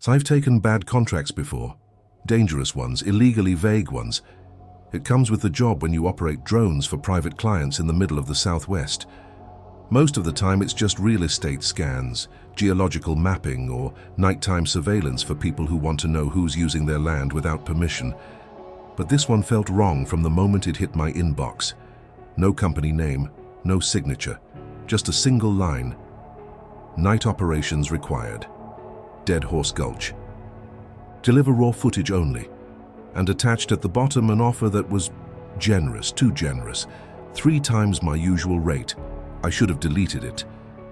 I've taken bad contracts before. Dangerous ones, illegally vague ones. It comes with the job when you operate drones for private clients in the middle of the Southwest. Most of the time it's just real estate scans, geological mapping, or nighttime surveillance for people who want to know who's using their land without permission. But this one felt wrong from the moment it hit my inbox. No company name, no signature, just a single line. Night operations required. Dead Horse Gulch. Deliver raw footage only. And attached at the bottom an offer that was generous, too generous. 3 times my usual rate. I should have deleted it.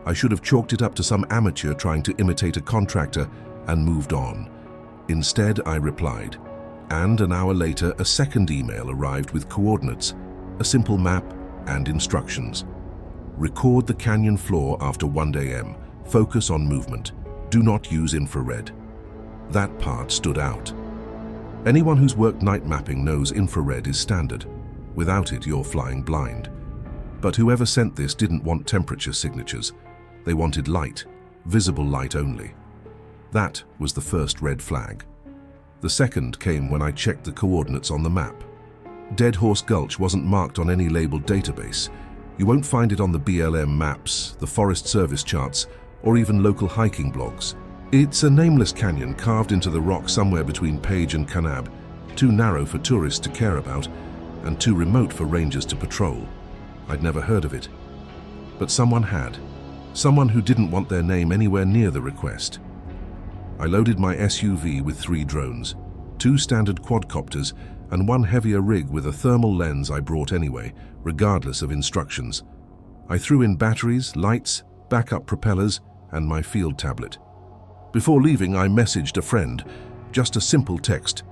I should have chalked it up to some amateur trying to imitate a contractor and moved on. Instead, I replied. And an hour later, a second email arrived with coordinates, a simple map and instructions. Record the canyon floor after 1 a.m. Focus on movement. Do not use infrared. That part stood out. Anyone who's worked night mapping knows infrared is standard. Without it, you're flying blind. But whoever sent this didn't want temperature signatures. They wanted light, visible light only. That was the first red flag. The second came when I checked the coordinates on the map. Dead Horse Gulch wasn't marked on any labeled database. You won't find it on the BLM maps, the Forest Service charts, or even local hiking blogs. It's a nameless canyon carved into the rock somewhere between Page and Kanab, too narrow for tourists to care about, and too remote for rangers to patrol. I'd never heard of it. But someone had. Someone who didn't want their name anywhere near the request. I loaded my SUV with 3 drones, 2 standard quadcopters, and 1 heavier rig with a thermal lens I brought anyway, regardless of instructions. I threw in batteries, lights, backup propellers, and my field tablet. Before leaving, I messaged a friend, just a simple text.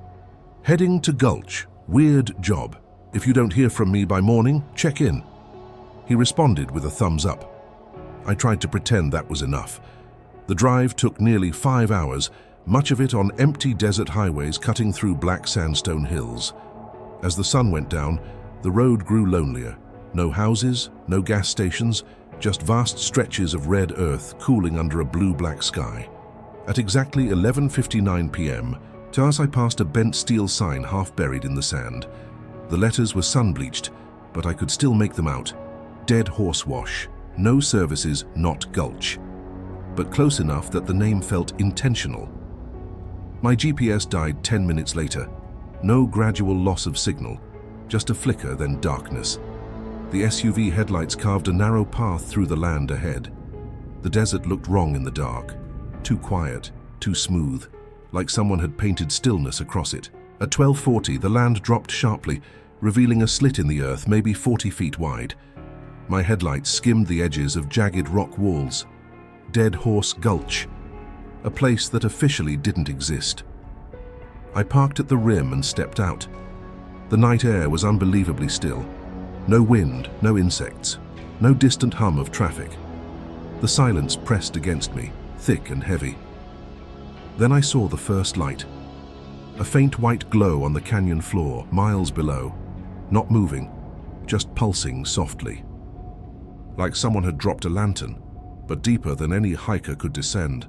Heading to Gulch, weird job. If you don't hear from me by morning, check in. He responded with a thumbs up. I tried to pretend that was enough. The drive took nearly 5 hours, much of it on empty desert highways cutting through black sandstone hills. As the sun went down, the road grew lonelier. No houses, no gas stations, just vast stretches of red earth cooling under a blue-black sky. At exactly 11:59 p.m., as I passed a bent steel sign half buried in the sand. The letters were sun-bleached, but I could still make them out. Dead Horse Wash. No services, not Gulch. But close enough that the name felt intentional. My GPS died 10 minutes later. No gradual loss of signal, just a flicker, then darkness. The SUV headlights carved a narrow path through the land ahead. The desert looked wrong in the dark. Too quiet, too smooth, like someone had painted stillness across it. At 12:40, the land dropped sharply, revealing a slit in the earth, maybe 40 feet wide. My headlights skimmed the edges of jagged rock walls. Dead Horse Gulch, a place that officially didn't exist. I parked at the rim and stepped out. The night air was unbelievably still. No wind, no insects, no distant hum of traffic. The silence pressed against me, thick and heavy. Then I saw the first light. A faint white glow on the canyon floor, miles below. Not moving, just pulsing softly. Like someone had dropped a lantern, but deeper than any hiker could descend.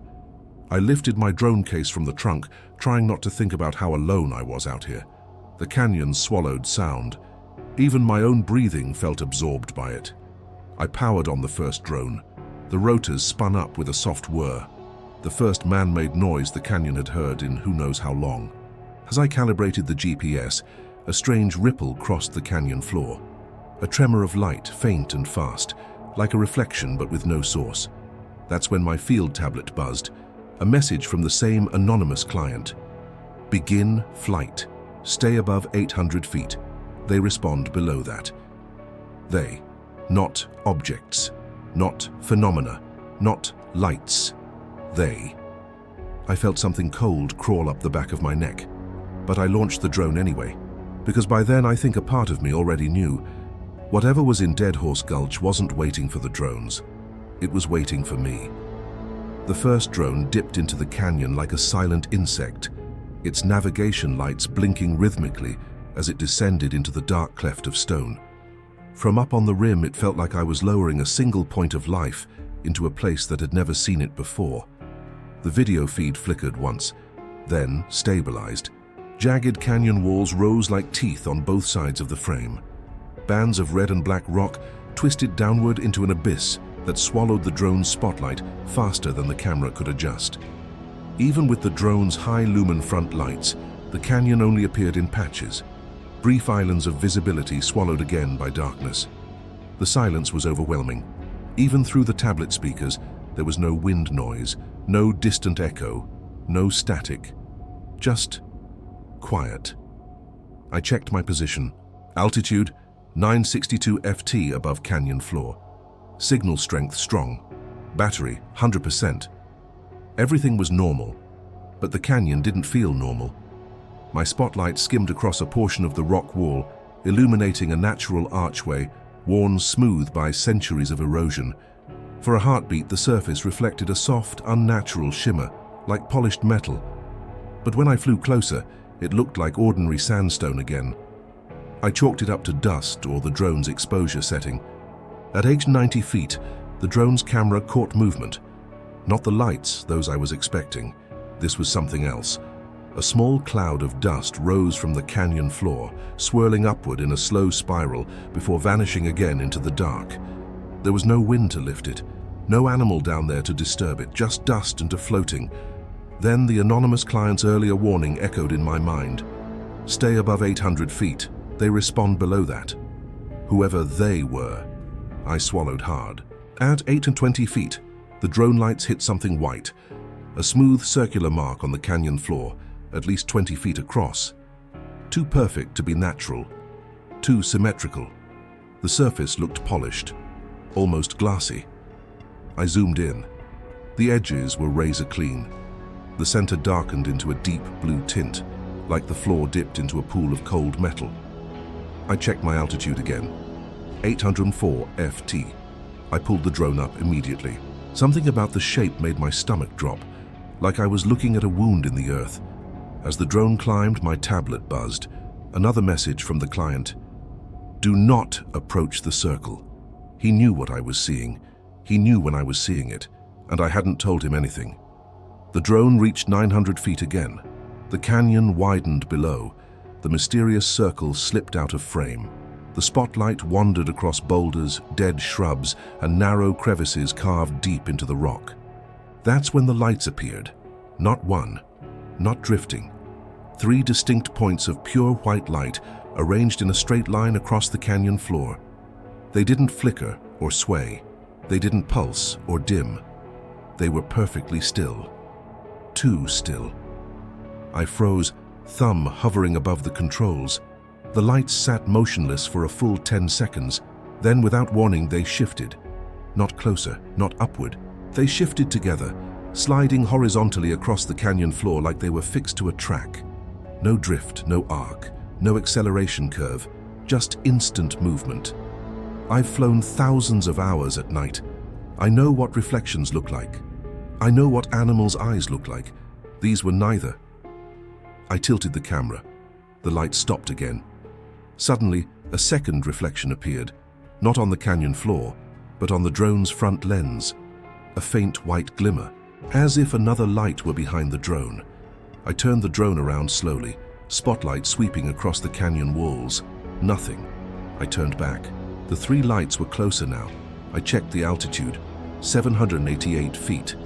I lifted my drone case from the trunk, trying not to think about how alone I was out here. The canyon swallowed sound. Even my own breathing felt absorbed by it. I powered on the first drone. The rotors spun up with a soft whir. The first man-made noise the canyon had heard in who knows how long. As I calibrated the GPS, a strange ripple crossed the canyon floor. A tremor of light, faint and fast, like a reflection but with no source. That's when my field tablet buzzed. A message from the same anonymous client. Begin flight. Stay above 800 feet. They respond below that. They, not objects, not phenomena, not lights. They. I felt something cold crawl up the back of my neck, but I launched the drone anyway, because by then I think a part of me already knew. Whatever was in Dead Horse Gulch wasn't waiting for the drones. It was waiting for me. The first drone dipped into the canyon like a silent insect, its navigation lights blinking rhythmically as it descended into the dark cleft of stone. From up on the rim, it felt like I was lowering a single point of life into a place that had never seen it before. The video feed flickered once, then stabilized. Jagged canyon walls rose like teeth on both sides of the frame. Bands of red and black rock twisted downward into an abyss that swallowed the drone's spotlight faster than the camera could adjust. Even with the drone's high-lumen front lights, the canyon only appeared in patches, brief islands of visibility swallowed again by darkness. The silence was overwhelming. Even through the tablet speakers, there was no wind noise, no distant echo, no static, just quiet. I checked my position. Altitude, 962 FT above canyon floor. Signal strength strong. Battery, 100%. Everything was normal, but the canyon didn't feel normal. My spotlight skimmed across a portion of the rock wall, illuminating a natural archway worn smooth by centuries of erosion. For a heartbeat, the surface reflected a soft, unnatural shimmer, like polished metal. But when I flew closer, it looked like ordinary sandstone again. I chalked it up to dust or the drone's exposure setting. At 90 feet, the drone's camera caught movement. Not the lights, those I was expecting. This was something else. A small cloud of dust rose from the canyon floor, swirling upward in a slow spiral before vanishing again into the dark. There was no wind to lift it, no animal down there to disturb it, just dust into floating. Then the anonymous client's earlier warning echoed in my mind. Stay above 800 feet. They respond below that. Whoever they were. I swallowed hard. At 20 feet, the drone lights hit something white, a smooth circular mark on the canyon floor, at least 20 feet across. Too perfect to be natural, too symmetrical. The surface looked polished, almost glassy. I zoomed in. The edges were razor clean. The center darkened into a deep blue tint, like the floor dipped into a pool of cold metal. I checked my altitude again. 804 FT. I pulled the drone up immediately. Something about the shape made my stomach drop, like I was looking at a wound in the earth. As the drone climbed, my tablet buzzed. Another message from the client. Do not approach the circle. He knew what I was seeing. He knew when I was seeing it, and I hadn't told him anything. The drone reached 900 feet again. The canyon widened below. The mysterious circle slipped out of frame. The spotlight wandered across boulders, dead shrubs, and narrow crevices carved deep into the rock. That's when the lights appeared. Not one, not drifting. 3 distinct points of pure white light arranged in a straight line across the canyon floor. They didn't flicker or sway. They didn't pulse or dim. They were perfectly still. Too still. I froze, thumb hovering above the controls. The lights sat motionless for a full 10 seconds. Then, without warning, they shifted. Not closer, not upward. They shifted together, sliding horizontally across the canyon floor like they were fixed to a track. No drift, no arc, no acceleration curve, just instant movement. I've flown thousands of hours at night. I know what reflections look like. I know what animals' eyes look like. These were neither. I tilted the camera. The light stopped again. Suddenly, a second reflection appeared, not on the canyon floor, but on the drone's front lens. A faint white glimmer, as if another light were behind the drone. I turned the drone around slowly, spotlight sweeping across the canyon walls. Nothing. I turned back. The 3 lights were closer now. I checked the altitude, 788 feet.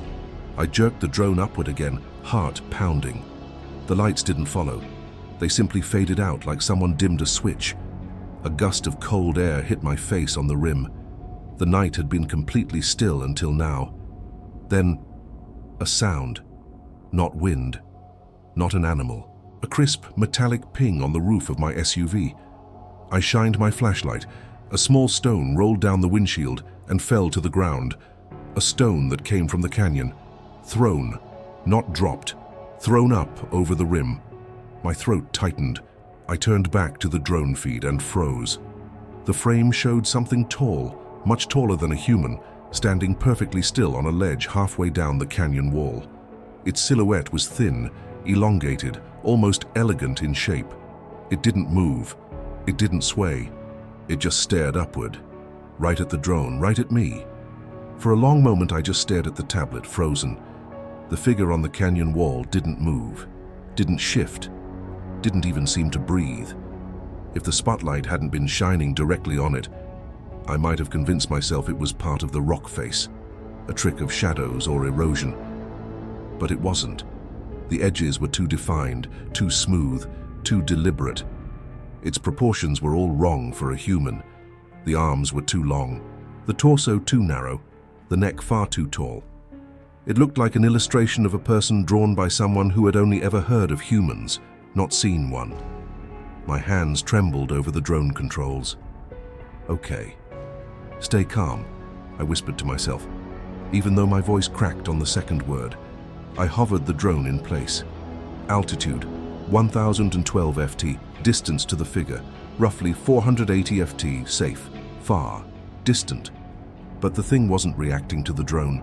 I jerked the drone upward again, heart pounding. The lights didn't follow. They simply faded out like someone dimmed a switch. A gust of cold air hit my face on the rim. The night had been completely still until now. Then, a sound. Not wind. Not an animal. A crisp, metallic ping on the roof of my SUV. I shined my flashlight. A small stone rolled down the windshield and fell to the ground. A stone that came from the canyon. Thrown, not dropped. Thrown up over the rim. My throat tightened. I turned back to the drone feed and froze. The frame showed something tall, much taller than a human, standing perfectly still on a ledge halfway down the canyon wall. Its silhouette was thin, elongated, almost elegant in shape. It didn't move. It didn't sway. It just stared upward, right at the drone, right at me. For a long moment I just stared at the tablet, frozen. The figure on the canyon wall didn't move, didn't shift, didn't even seem to breathe. If the spotlight hadn't been shining directly on it, I might have convinced myself it was part of the rock face, a trick of shadows or erosion. But it wasn't. The edges were too defined, too smooth, too deliberate. Its proportions were all wrong for a human. The arms were too long, the torso too narrow, the neck far too tall. It looked like an illustration of a person drawn by someone who had only ever heard of humans, not seen one. My hands trembled over the drone controls. "Okay. Stay calm," I whispered to myself. Even though my voice cracked on the second word, I hovered the drone in place. Altitude, 1012 FT, distance to the figure, roughly 480 FT, safe, far, distant. But the thing wasn't reacting to the drone.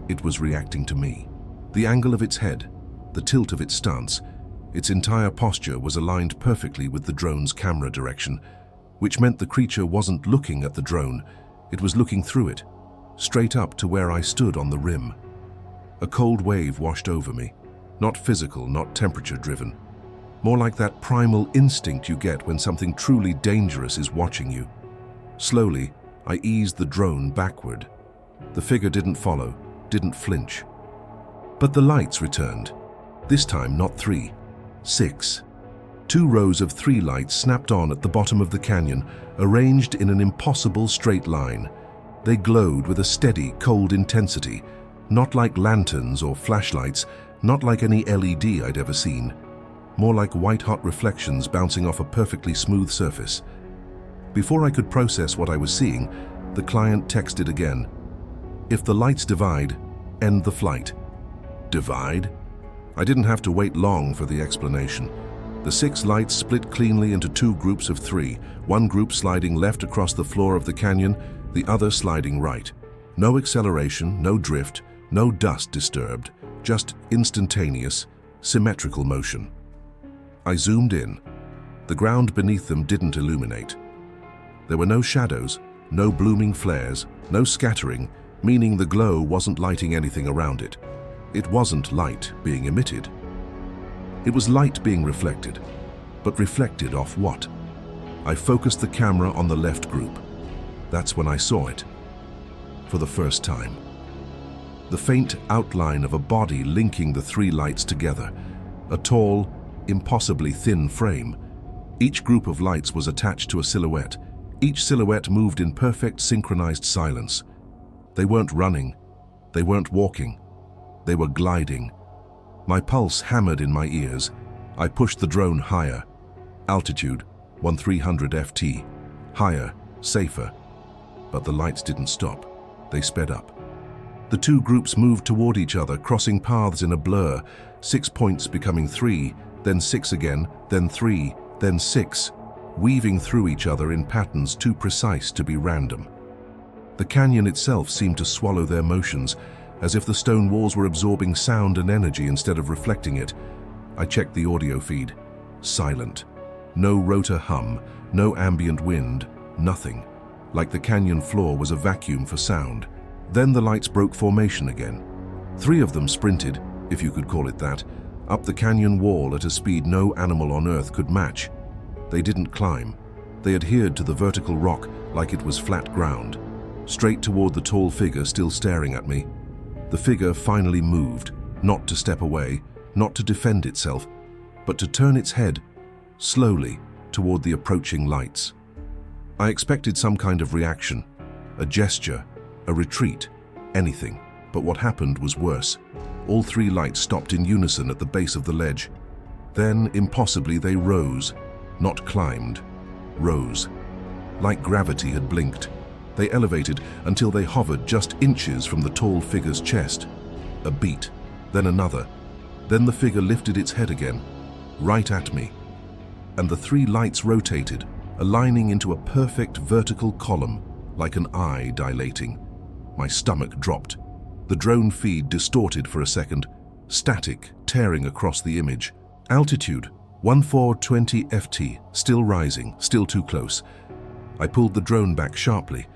It was reacting to me. The angle of its head, the tilt of its stance, its entire posture was aligned perfectly with the drone's camera direction, which meant the creature wasn't looking at the drone, it was looking through it, straight up to where I stood on the rim. A cold wave washed over me, not physical, not temperature-driven, more like that primal instinct you get when something truly dangerous is watching you. Slowly, I eased the drone backward. The figure didn't follow, didn't flinch. But the lights returned. This time not 3, 6. 2 rows of 3 lights snapped on at the bottom of the canyon, arranged in an impossible straight line. They glowed with a steady, cold intensity, not like lanterns or flashlights, not like any LED I'd ever seen. More like white-hot reflections bouncing off a perfectly smooth surface. Before I could process what I was seeing, the client texted again. "If the lights divide, end the flight." Divide? I didn't have to wait long for the explanation. The 6 lights split cleanly into 2 groups of 3, one group sliding left across the floor of the canyon, the other sliding right. No acceleration, no drift, no dust disturbed, just instantaneous, symmetrical motion. I zoomed in. The ground beneath them didn't illuminate. There were no shadows, no blooming flares, no scattering, meaning the glow wasn't lighting anything around it. It wasn't light being emitted. It was light being reflected, but reflected off what? I focused the camera on the left group. That's when I saw it, for the first time. The faint outline of a body linking the 3 lights together, a tall, impossibly thin frame. Each group of lights was attached to a silhouette. Each silhouette moved in perfect synchronized silence. They weren't running, they weren't walking, they were gliding. My pulse hammered in my ears. I pushed the drone higher. Altitude, 1300 FT. Higher, safer. But the lights didn't stop. They sped up. The 2 groups moved toward each other, crossing paths in a blur, 6 points becoming 3, then 6 again, then 3, then 6, weaving through each other in patterns too precise to be random. The canyon itself seemed to swallow their motions, as if the stone walls were absorbing sound and energy instead of reflecting it. I checked the audio feed. Silent. No rotor hum, no ambient wind, nothing. Like the canyon floor was a vacuum for sound. Then the lights broke formation again. 3 of them sprinted, if you could call it that, up the canyon wall at a speed no animal on Earth could match. They didn't climb. They adhered to the vertical rock like it was flat ground, straight toward the tall figure still staring at me. The figure finally moved, not to step away, not to defend itself, but to turn its head, slowly, toward the approaching lights. I expected some kind of reaction, a gesture, a retreat, anything. But what happened was worse. All 3 lights stopped in unison at the base of the ledge. Then, impossibly, they rose, not climbed, rose. Like gravity had blinked. They elevated until they hovered just inches from the tall figure's chest. A beat, then another. Then the figure lifted its head again, right at me. And the 3 lights rotated, aligning into a perfect vertical column, like an eye dilating. My stomach dropped. The drone feed distorted for a second, static, tearing across the image. Altitude, 1420 FT, still rising, still too close. I pulled the drone back sharply.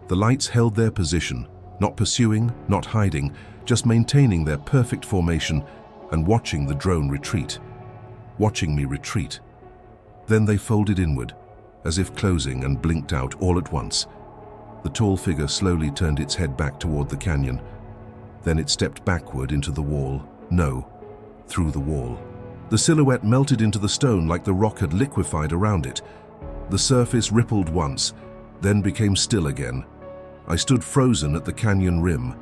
The lights held their position, not pursuing, not hiding, just maintaining their perfect formation and watching the drone retreat. Watching me retreat. Then they folded inward, as if closing, and blinked out all at once. The tall figure slowly turned its head back toward the canyon. Then it stepped backward into the wall. No, through the wall. The silhouette melted into the stone like the rock had liquefied around it. The surface rippled once, then became still again. I stood frozen at the canyon rim,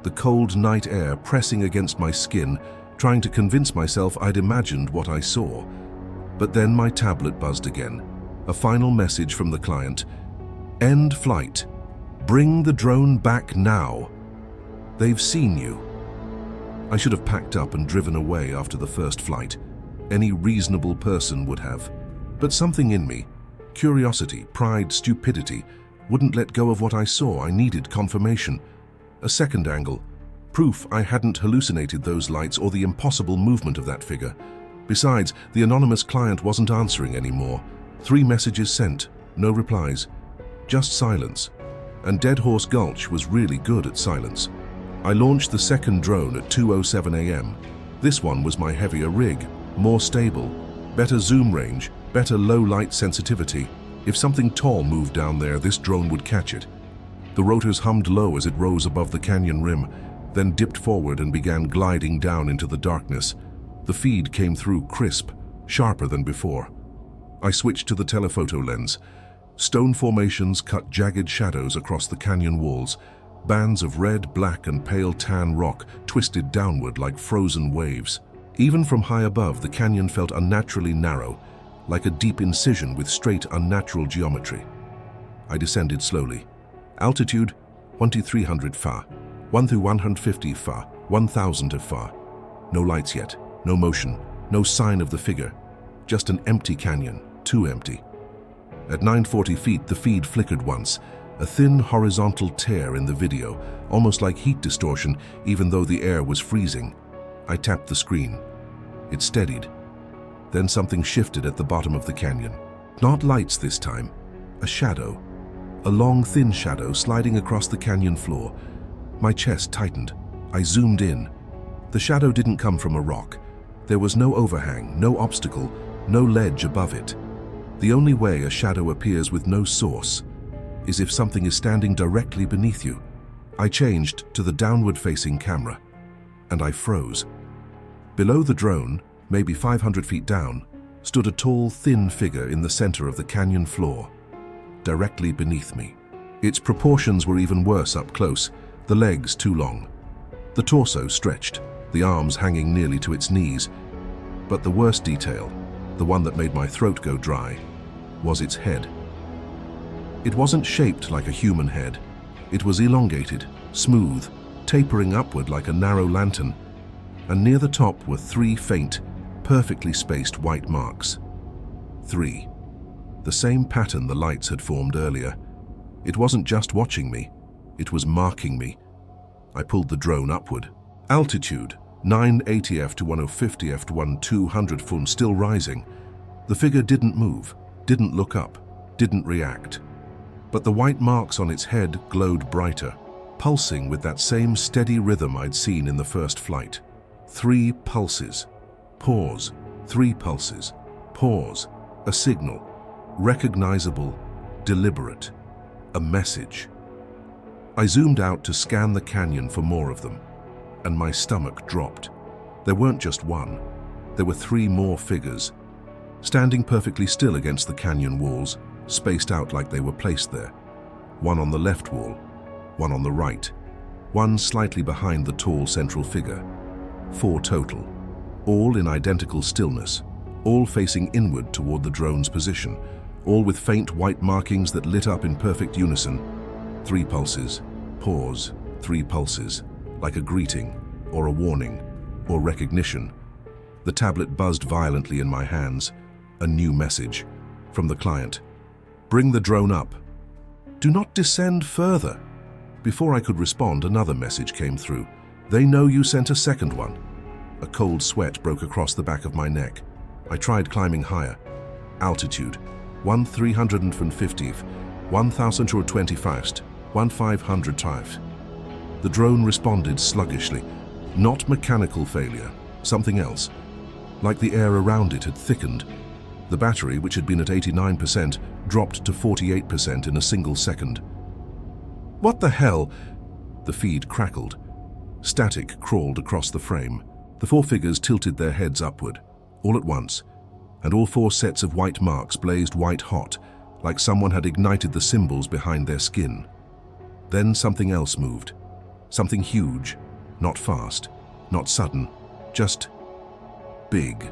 the cold night air pressing against my skin, trying to convince myself I'd imagined what I saw. But then my tablet buzzed again. A final message from the client. End flight. Bring the drone back now. They've seen you. I should have packed up and driven away after the first flight. Any reasonable person would have. But something in me, curiosity, pride, stupidity, wouldn't let go of what I saw. I needed confirmation. A second angle. Proof I hadn't hallucinated those lights or the impossible movement of that figure. Besides, the anonymous client wasn't answering anymore. 3 messages sent, no replies. Just silence. And Dead Horse Gulch was really good at silence. I launched the second drone at 2:07 a.m. This one was my heavier rig, more stable, better zoom range, better low light sensitivity. If something tall moved down there, this drone would catch it. The rotors hummed low as it rose above the canyon rim, then dipped forward and began gliding down into the darkness. The feed came through crisp, sharper than before. I switched to the telephoto lens. Stone formations cut jagged shadows across the canyon walls. Bands of red, black, and pale tan rock twisted downward like frozen waves. Even from high above, the canyon felt unnaturally narrow, like a deep incision with straight, unnatural geometry. I descended slowly. Altitude, 2,300 fa, 1,150 fa, 1,000 fa. No lights yet, no motion, no sign of the figure. Just an empty canyon, too empty. At 940 feet, the feed flickered once, a thin horizontal tear in the video, almost like heat distortion, even though the air was freezing. I tapped the screen. It steadied. Then something shifted at the bottom of the canyon. Not lights this time, a shadow. A long, thin shadow sliding across the canyon floor. My chest tightened. I zoomed in. The shadow didn't come from a rock. There was no overhang, no obstacle, no ledge above it. The only way a shadow appears with no source is if something is standing directly beneath you. I changed to the downward-facing camera, and I froze. Below the drone, maybe 500 feet down, stood a tall, thin figure in the center of the canyon floor, directly beneath me. Its proportions were even worse up close, the legs too long, the torso stretched, the arms hanging nearly to its knees. But the worst detail, the one that made my throat go dry, was its head. It wasn't shaped like a human head. It was elongated, smooth, tapering upward like a narrow lantern, and near the top were 3 faint, perfectly spaced white marks. 3. The same pattern the lights had formed earlier. It wasn't just watching me, it was marking me. I pulled the drone upward. Altitude, 980 f to 1050 f to 1200 fm, still rising. The figure didn't move, didn't look up, didn't react. But the white marks on its head glowed brighter, pulsing with that same steady rhythm I'd seen in the first flight. 3 pulses. Pause. 3 pulses. Pause. A signal. Recognizable. Deliberate. A message. I zoomed out to scan the canyon for more of them, and my stomach dropped. There weren't just one. There were 3 more figures, standing perfectly still against the canyon walls, spaced out like they were placed there. One on the left wall, one on the right, one slightly behind the tall central figure. 4 total, all in identical stillness, all facing inward toward the drone's position, all with faint white markings that lit up in perfect unison. 3 pulses, pause, 3 pulses, like a greeting, or a warning, or recognition. The tablet buzzed violently in my hands. A new message from the client. Bring the drone up. Do not descend further. Before I could respond, another message came through. They know you sent a second one. A cold sweat broke across the back of my neck. I tried climbing higher. Altitude, 1,350, 1,025, 1,500. The drone responded sluggishly. Not mechanical failure, something else. Like the air around it had thickened. The battery, which had been at 89%, dropped to 48% in a single second. What the hell? The feed crackled. Static crawled across the frame. The four figures tilted their heads upward, all at once, and all four sets of white marks blazed white hot, like someone had ignited the symbols behind their skin. Then something else moved. Something huge, not fast, not sudden, just big.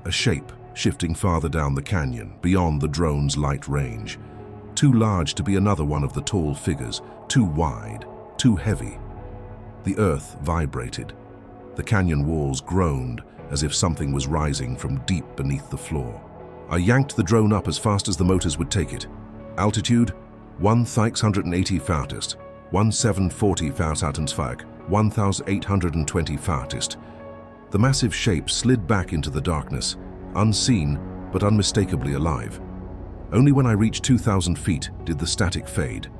A shape shifting farther down the canyon, beyond the drone's light range. Too large to be another one of the tall figures, too wide, too heavy. The earth vibrated. The canyon walls groaned as if something was rising from deep beneath the floor. I yanked the drone up as fast as the motors would take it. Altitude, 1680 fahrtest, 1740 Fahrenheit, 1820 fahrtest. The massive shape slid back into the darkness, unseen but unmistakably alive. Only when I reached 2,000 feet did the static fade.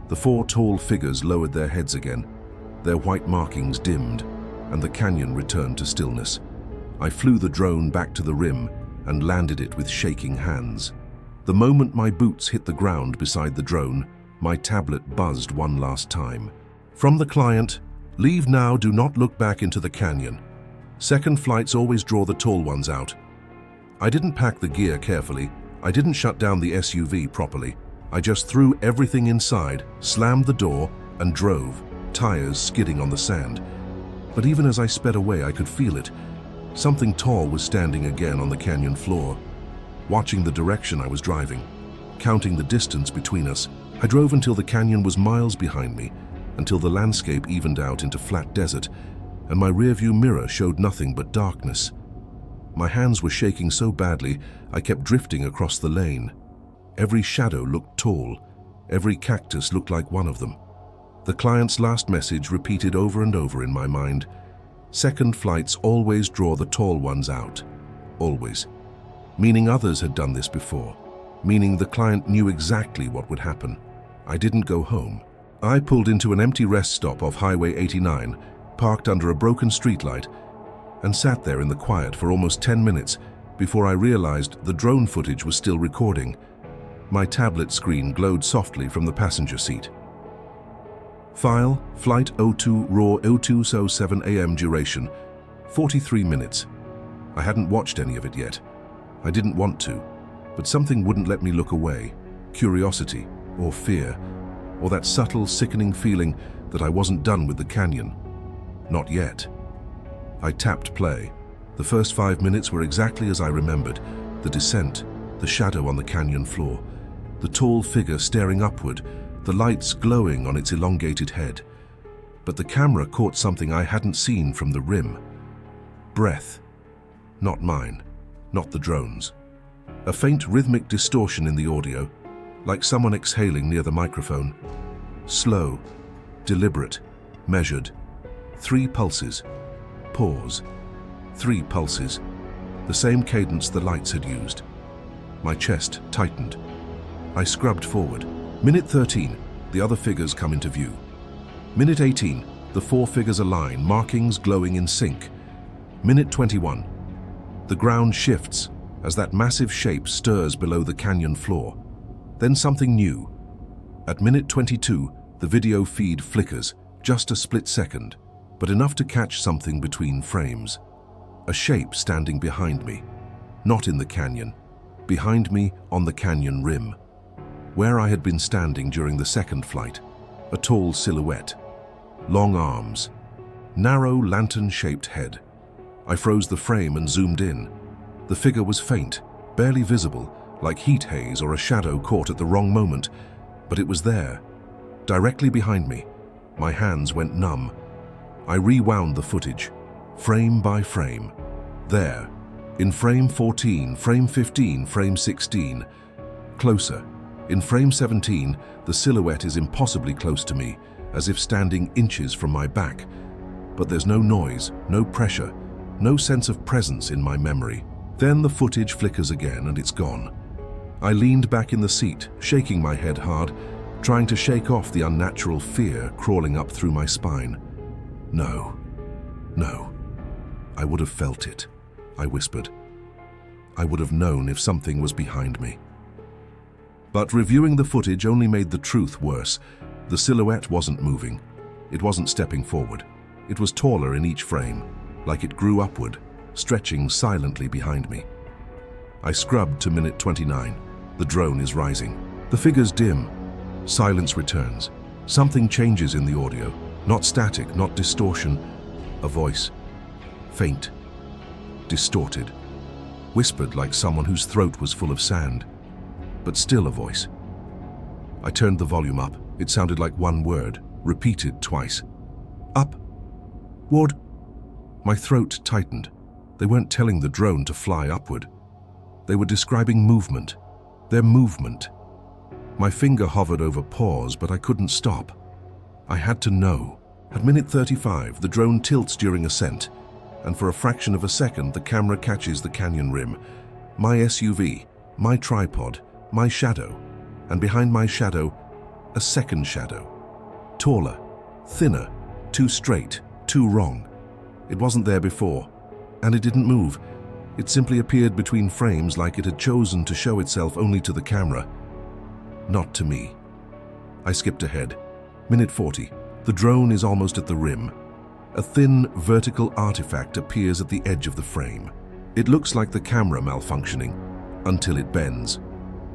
The four tall figures lowered their heads again. Their white markings dimmed, and the canyon returned to stillness. I flew the drone back to the rim and landed it with shaking hands. The moment my boots hit the ground beside the drone, my tablet buzzed one last time. From the client, leave now, do not look back into the canyon. Second flights always draw the tall ones out. I didn't pack the gear carefully. I didn't shut down the SUV properly. I just threw everything inside, slammed the door, and drove, tires skidding on the sand. But even as I sped away, I could feel it. Something tall was standing again on the canyon floor. Watching the direction I was driving, counting the distance between us, I drove until the canyon was miles behind me, until the landscape evened out into flat desert, and my rearview mirror showed nothing but darkness. My hands were shaking so badly, I kept drifting across the lane. Every shadow looked tall. Every cactus looked like one of them. The client's last message repeated over and over in my mind. Second flights always draw the tall ones out. Always. Meaning others had done this before. Meaning the client knew exactly what would happen. I didn't go home. I pulled into an empty rest stop off Highway 89, parked under a broken streetlight, and sat there in the quiet for almost 10 minutes before I realized the drone footage was still recording. My tablet screen glowed softly from the passenger seat. File, Flight 02 RAW 0207 AM duration, 43 minutes. I hadn't watched any of it yet. I didn't want to, but something wouldn't let me look away. Curiosity, or fear, or that subtle, sickening feeling that I wasn't done with the canyon. Not yet. I tapped play. The first 5 minutes were exactly as I remembered. The descent, the shadow on the canyon floor, the tall figure staring upward, the lights glowing on its elongated head. But the camera caught something I hadn't seen from the rim. Breath. Not mine, not the drone's. A faint rhythmic distortion in the audio, like someone exhaling near the microphone. Slow, deliberate, measured. 3 pulses. Pause. 3 pulses. The same cadence the lights had used. My chest tightened. I scrubbed forward. Minute 13, the other figures come into view. Minute 18, the 4 figures align, markings glowing in sync. Minute 21, the ground shifts as that massive shape stirs below the canyon floor. Then something new. At minute 22, the video feed flickers, just a split second, but enough to catch something between frames. A shape standing behind me, not in the canyon, behind me on the canyon rim. Where I had been standing during the second flight, a tall silhouette, long arms, narrow lantern-shaped head. I froze the frame and zoomed in. The figure was faint, barely visible, like heat haze or a shadow caught at the wrong moment, but it was there, directly behind me. My hands went numb. I rewound the footage, frame by frame. There, in frame 14, frame 15, frame 16. Closer. In frame 17, the silhouette is impossibly close to me, as if standing inches from my back. But there's no noise, no pressure, no sense of presence in my memory. Then the footage flickers again and it's gone. I leaned back in the seat, shaking my head hard, trying to shake off the unnatural fear crawling up through my spine. No, no. I would have felt it, I whispered. I would have known if something was behind me. But reviewing the footage only made the truth worse. The silhouette wasn't moving. It wasn't stepping forward. It was taller in each frame, like it grew upward, stretching silently behind me. I scrubbed to minute 29. The drone is rising. The figures dim. Silence returns. Something changes in the audio. Not static, not distortion. A voice. Faint. Distorted. Whispered like someone whose throat was full of sand. But still a voice. I turned the volume up. It sounded like one word, repeated twice. Up. Ward. My throat tightened. They weren't telling the drone to fly upward. They were describing movement. Their movement. My finger hovered over pause, but I couldn't stop. I had to know. At minute 35, the drone tilts during ascent, and for a fraction of a second, the camera catches the canyon rim. My SUV, my tripod, my shadow, and behind my shadow, a second shadow. Taller, thinner, too straight, too wrong. It wasn't there before, and it didn't move. It simply appeared between frames like it had chosen to show itself only to the camera. Not to me. I skipped ahead. Minute 40. The drone is almost at the rim. A thin, vertical artifact appears at the edge of the frame. It looks like the camera malfunctioning, until it bends.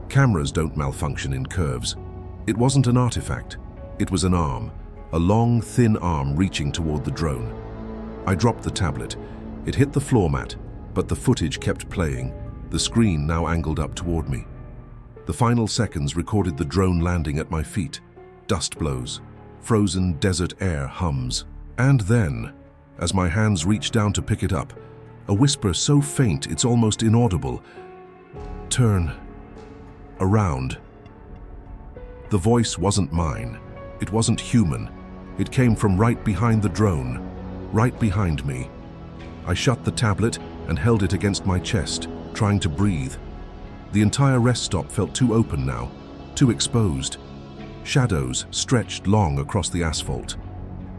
Cameras don't malfunction in curves. It wasn't an artifact. It was an arm, a long, thin arm reaching toward the drone. I dropped the tablet. It hit the floor mat, but the footage kept playing, the screen now angled up toward me. The final seconds recorded the drone landing at my feet. Dust blows. Frozen desert air hums. And then, as my hands reach down to pick it up, a whisper so faint it's almost inaudible. Turn. Around. The voice wasn't mine. It wasn't human. It came from right behind the drone, right behind me. I shut the tablet and held it against my chest, trying to breathe. The entire rest stop felt too open now, too exposed. Shadows stretched long across the asphalt.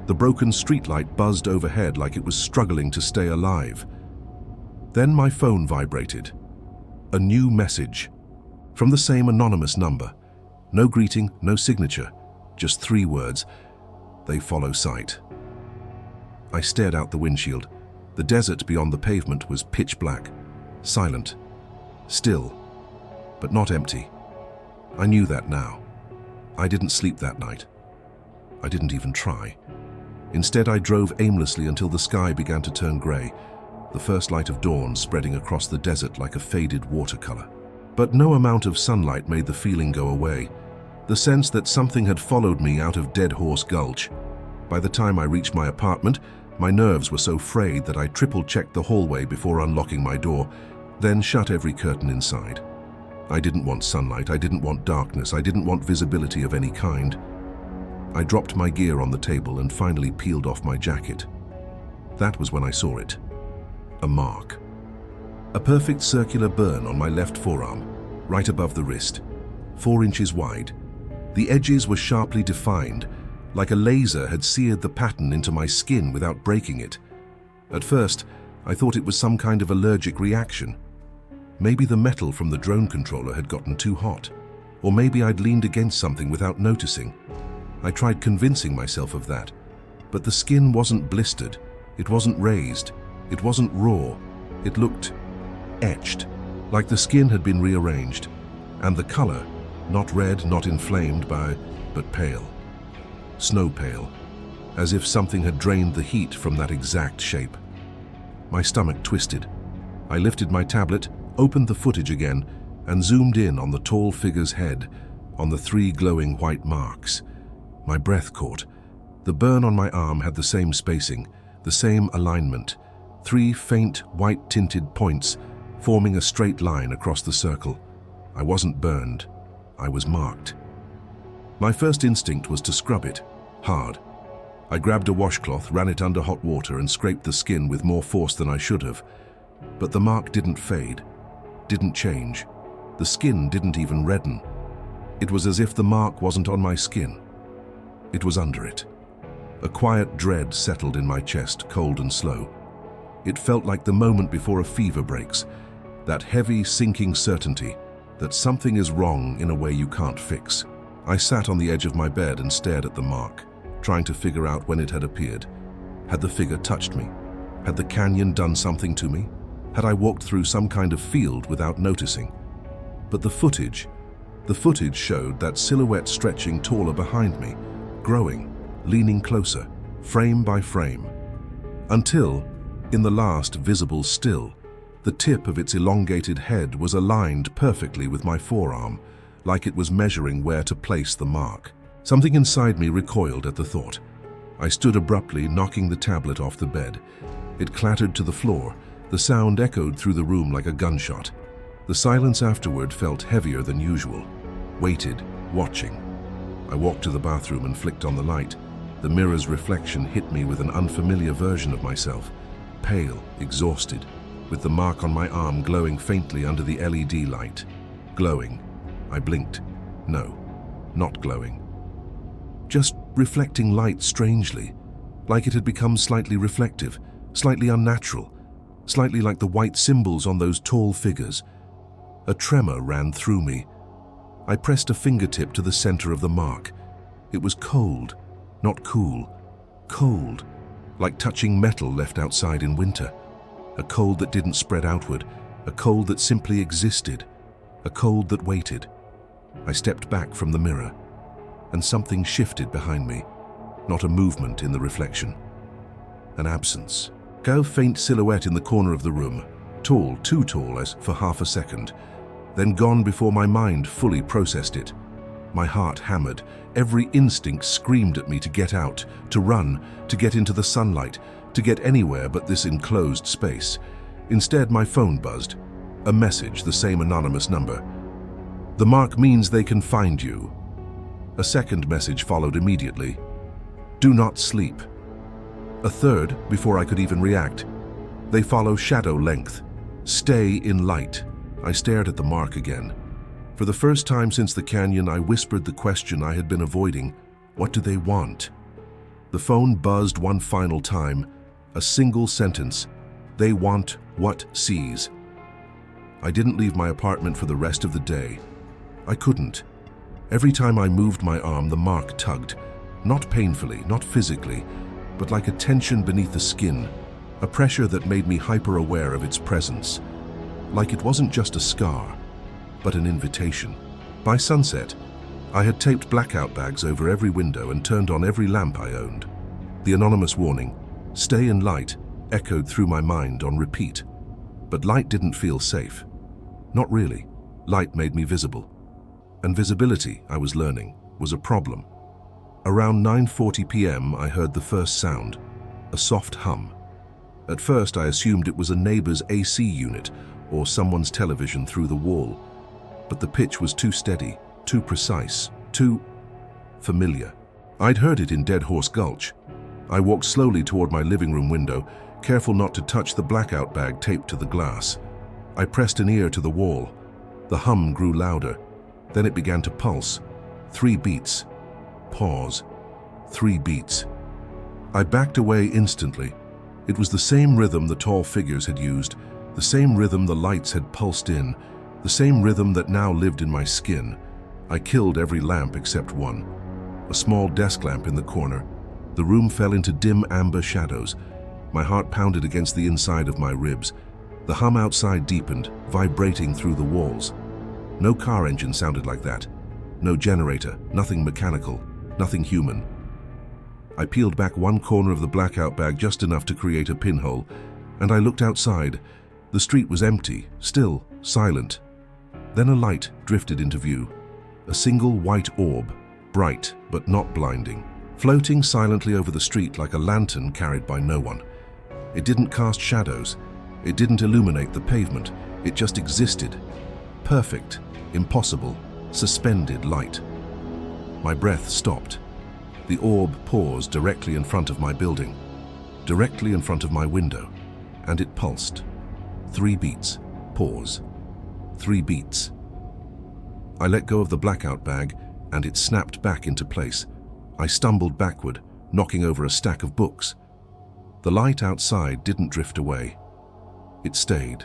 The broken streetlight buzzed overhead like it was struggling to stay alive. Then my phone vibrated. A new message. From the same anonymous number. No greeting, no signature. Just 3 words. They follow sight. I stared out the windshield. The desert beyond the pavement was pitch black, silent, still, but not empty. I knew that now. I didn't sleep that night. I didn't even try. Instead, I drove aimlessly until the sky began to turn gray, the first light of dawn spreading across the desert like a faded watercolor. But no amount of sunlight made the feeling go away, the sense that something had followed me out of Dead Horse Gulch. By the time I reached my apartment, my nerves were so frayed that I triple-checked the hallway before unlocking my door, then shut every curtain inside. I didn't want sunlight, I didn't want darkness, I didn't want visibility of any kind. I dropped my gear on the table and finally peeled off my jacket. That was when I saw it. A mark. A perfect circular burn on my left forearm, right above the wrist, 4 inches wide. The edges were sharply defined, like a laser had seared the pattern into my skin without breaking it. At first, I thought it was some kind of allergic reaction. Maybe the metal from the drone controller had gotten too hot, or maybe I'd leaned against something without noticing. I tried convincing myself of that, but the skin wasn't blistered, it wasn't raised, it wasn't raw. It looked etched, like the skin had been rearranged, and the color, not red, not inflamed but pale. Snow pale, as if something had drained the heat from that exact shape. My stomach twisted. I lifted my tablet, opened the footage again, and zoomed in on the tall figure's head, on the 3 glowing white marks. My breath caught. The burn on my arm had the same spacing, the same alignment, 3 faint white-tinted points forming a straight line across the circle. I wasn't burned. I was marked. My first instinct was to scrub it, hard. I grabbed a washcloth, ran it under hot water, and scraped the skin with more force than I should have. But the mark didn't fade, didn't change. The skin didn't even redden. It was as if the mark wasn't on my skin. It was under it. A quiet dread settled in my chest, cold and slow. It felt like the moment before a fever breaks, that heavy, sinking certainty that something is wrong in a way you can't fix. I sat on the edge of my bed and stared at the mark, trying to figure out when it had appeared. Had the figure touched me? Had the canyon done something to me? Had I walked through some kind of field without noticing? But the footage showed that silhouette stretching taller behind me, growing, leaning closer, frame by frame. Until, in the last visible still, the tip of its elongated head was aligned perfectly with my forearm, like it was measuring where to place the mark. Something inside me recoiled at the thought. I stood abruptly, knocking the tablet off the bed. It clattered to the floor. The sound echoed through the room like a gunshot. The silence afterward felt heavier than usual. Waited, watching. I walked to the bathroom and flicked on the light. The mirror's reflection hit me with an unfamiliar version of myself, pale, exhausted, with the mark on my arm glowing faintly under the LED light. Glowing. I blinked. No, not glowing. Just reflecting light strangely, like it had become slightly reflective, slightly unnatural, slightly like the white symbols on those tall figures. A tremor ran through me. I pressed a fingertip to the center of the mark. It was cold, not cool. Cold, like touching metal left outside in winter. A cold that didn't spread outward, a cold that simply existed, a cold that waited. I stepped back from the mirror, and something shifted behind me, not a movement in the reflection. An absence. A faint silhouette in the corner of the room, tall, too tall as for half a second, then gone before my mind fully processed it. My heart hammered. Every instinct screamed at me to get out, to run, to get into the sunlight, to get anywhere but this enclosed space. Instead, my phone buzzed. A message, the same anonymous number. "The mark means they can find you." A second message followed immediately. "Do not sleep." A third, before I could even react. "They follow shadow length. Stay in light." I stared at the mark again. For the first time since the canyon, I whispered the question I had been avoiding. What do they want? The phone buzzed one final time. A single sentence. They want what sees. I didn't leave my apartment for the rest of the day. I couldn't. Every time I moved my arm, the mark tugged. Not painfully, not physically, but like a tension beneath the skin, a pressure that made me hyper-aware of its presence. Like it wasn't just a scar, but an invitation. By sunset, I had taped blackout bags over every window and turned on every lamp I owned. The anonymous warning, "Stay in light," echoed through my mind on repeat. But light didn't feel safe. Not really. Light made me visible. And visibility, I was learning, was a problem. Around 9:40 p.m., I heard the first sound, a soft hum. At first, I assumed it was a neighbor's AC unit or someone's television through the wall. But the pitch was too steady, too precise, too familiar. I'd heard it in Dead Horse Gulch. I walked slowly toward my living room window, careful not to touch the blackout bag taped to the glass. I pressed an ear to the wall. The hum grew louder. Then it began to pulse. 3 beats. Pause. 3 beats. I backed away instantly. It was the same rhythm the tall figures had used, the same rhythm the lights had pulsed in, the same rhythm that now lived in my skin. I killed every lamp except one. A small desk lamp in the corner. The room fell into dim amber shadows. My heart pounded against the inside of my ribs. The hum outside deepened, vibrating through the walls. No car engine sounded like that. No generator, nothing mechanical, nothing human. I peeled back one corner of the blackout bag just enough to create a pinhole, and I looked outside. The street was empty, still, silent. Then a light drifted into view. A single white orb, bright but not blinding, floating silently over the street like a lantern carried by no one. It didn't cast shadows. It didn't illuminate the pavement. It just existed. Perfect, impossible, suspended light. My breath stopped. The orb paused directly in front of my building, directly in front of my window, and it pulsed. 3 beats. Pause. 3 beats. I let go of the blackout bag, and it snapped back into place. I stumbled backward, knocking over a stack of books. The light outside didn't drift away. It stayed,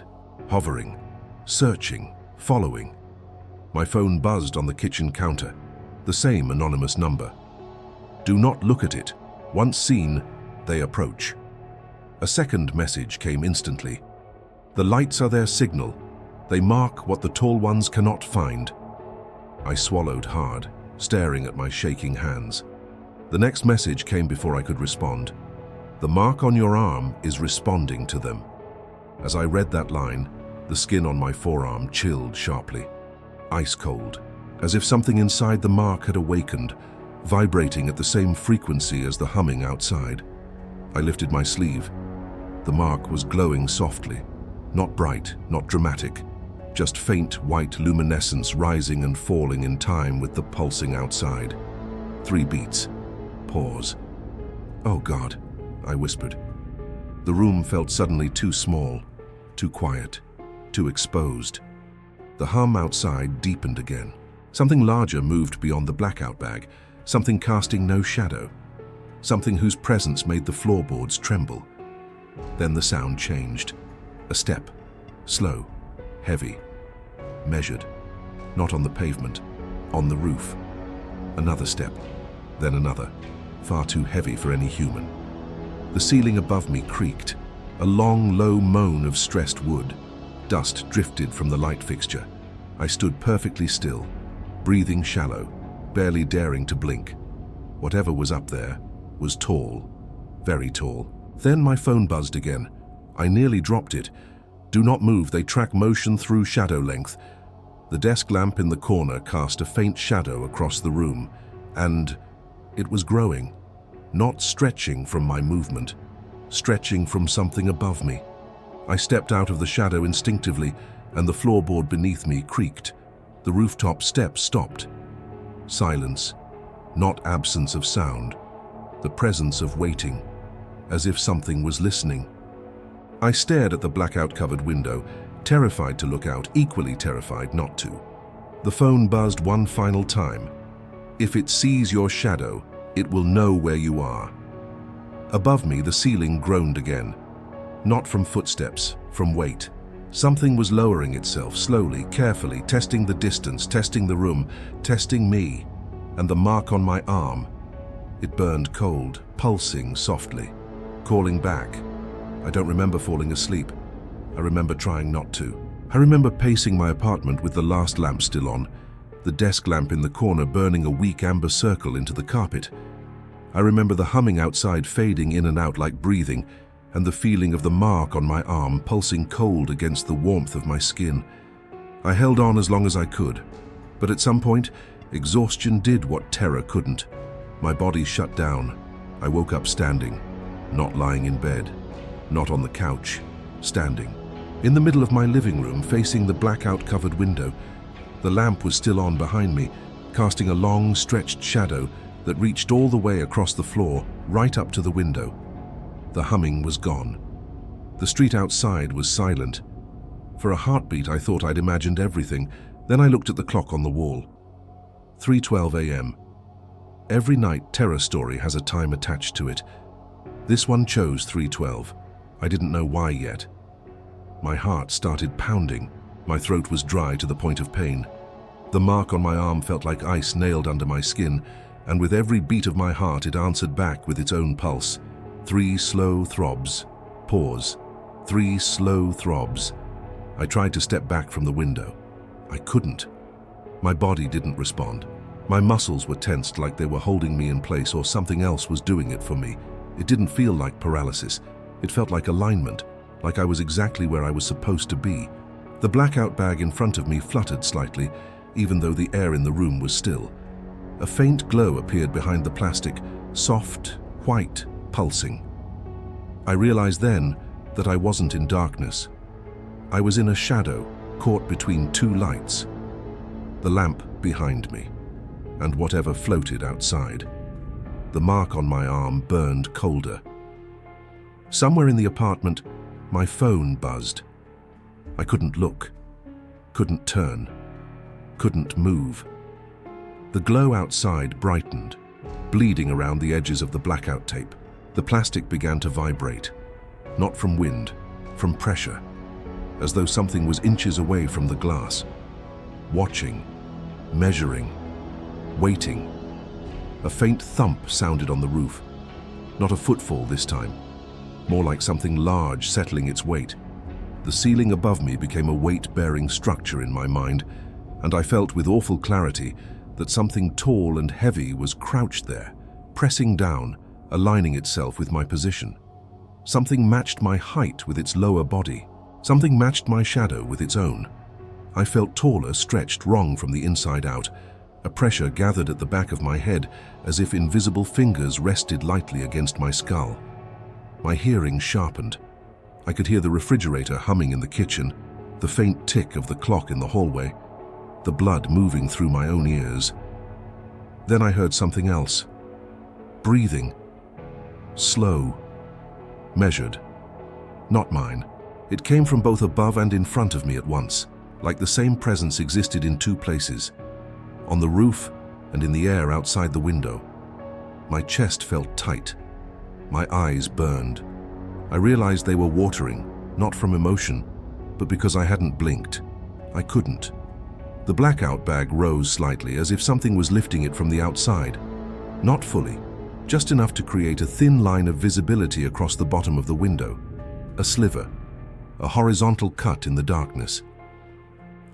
hovering, searching, following. My phone buzzed on the kitchen counter, the same anonymous number. Do not look at it. Once seen, they approach. A second message came instantly. The lights are their signal. They mark what the tall ones cannot find. I swallowed hard, staring at my shaking hands. The next message came before I could respond. The mark on your arm is responding to them. As I read that line, the skin on my forearm chilled sharply. Ice cold, as if something inside the mark had awakened, vibrating at the same frequency as the humming outside. I lifted my sleeve. The mark was glowing softly, not bright, not dramatic, just faint white luminescence rising and falling in time with the pulsing outside. 3 beats. Pause. Oh God, I whispered. The room felt suddenly too small, too quiet, too exposed. The hum outside deepened again. Something larger moved beyond the blackout bag, something casting no shadow, something whose presence made the floorboards tremble. Then the sound changed. A step, slow, heavy, measured, not on the pavement, on the roof. Another step, then another, far too heavy for any human. The ceiling above me creaked, a long, low moan of stressed wood. Dust drifted from the light fixture. I stood perfectly still, breathing shallow, barely daring to blink. Whatever was up there was tall, very tall. Then my phone buzzed again. I nearly dropped it. Do not move, they track motion through shadow length. The desk lamp in the corner cast a faint shadow across the room, and it was growing, not stretching from my movement, stretching from something above me. I stepped out of the shadow instinctively, and the floorboard beneath me creaked. The rooftop steps stopped. Silence, not absence of sound, the presence of waiting, as if something was listening. I stared at the blackout-covered window, terrified to look out, equally terrified not to. The phone buzzed one final time. If it sees your shadow, it will know where you are. Above me, the ceiling groaned again. Not from footsteps, from weight. Something was lowering itself slowly, carefully, testing the distance, testing the room, testing me, and the mark on my arm. It burned cold, pulsing softly, calling back. I don't remember falling asleep. I remember trying not to. I remember pacing my apartment with the last lamp still on, the desk lamp in the corner burning a weak amber circle into the carpet. I remember the humming outside fading in and out like breathing, and the feeling of the mark on my arm pulsing cold against the warmth of my skin. I held on as long as I could, but at some point, exhaustion did what terror couldn't. My body shut down. I woke up standing, not lying in bed, not on the couch, standing. In the middle of my living room, facing the blackout-covered window, the lamp was still on behind me, casting a long, stretched shadow that reached all the way across the floor, right up to the window. The humming was gone. The street outside was silent. For a heartbeat, I thought I'd imagined everything. Then I looked at the clock on the wall. 3:12 a.m. Every night, Terror Story has a time attached to it. This one chose 3:12. I didn't know why yet. My heart started pounding. My throat was dry to the point of pain. The mark on my arm felt like ice nailed under my skin, and with every beat of my heart it answered back with its own pulse. 3 slow throbs. Pause. 3 slow throbs. I tried to step back from the window. I couldn't. My body didn't respond. My muscles were tensed like they were holding me in place, or something else was doing it for me. It didn't feel like paralysis. It felt like alignment, like I was exactly where I was supposed to be. The blackout bag in front of me fluttered slightly, even though the air in the room was still. A faint glow appeared behind the plastic, soft, white, pulsing. I realized then that I wasn't in darkness. I was in a shadow, caught between 2 lights. The lamp behind me, and whatever floated outside. The mark on my arm burned colder. Somewhere in the apartment, my phone buzzed. I couldn't look, couldn't turn. couldn't move. The glow outside brightened, bleeding around the edges of the blackout tape. The plastic began to vibrate, not from wind, from pressure, as though something was inches away from the glass, watching, measuring, waiting. A faint thump sounded on the roof. Not a footfall this time, more like something large settling its weight. The ceiling above me became a weight-bearing structure in my mind, and I felt with awful clarity that something tall and heavy was crouched there, pressing down, aligning itself with my position. Something matched my height with its lower body. Something matched my shadow with its own. I felt taller, stretched wrong from the inside out. A pressure gathered at the back of my head as if invisible fingers rested lightly against my skull. My hearing sharpened. I could hear the refrigerator humming in the kitchen, the faint tick of the clock in the hallway, the blood moving through my own ears. Then I heard something else. Breathing. Slow. Measured. Not mine. It came from both above and in front of me at once, like the same presence existed in two places, on the roof and in the air outside the window. My chest felt tight. My eyes burned. I realized they were watering, not from emotion, but because I hadn't blinked. I couldn't. The blackout bag rose slightly, as if something was lifting it from the outside. Not fully, just enough to create a thin line of visibility across the bottom of the window. A sliver, a horizontal cut in the darkness.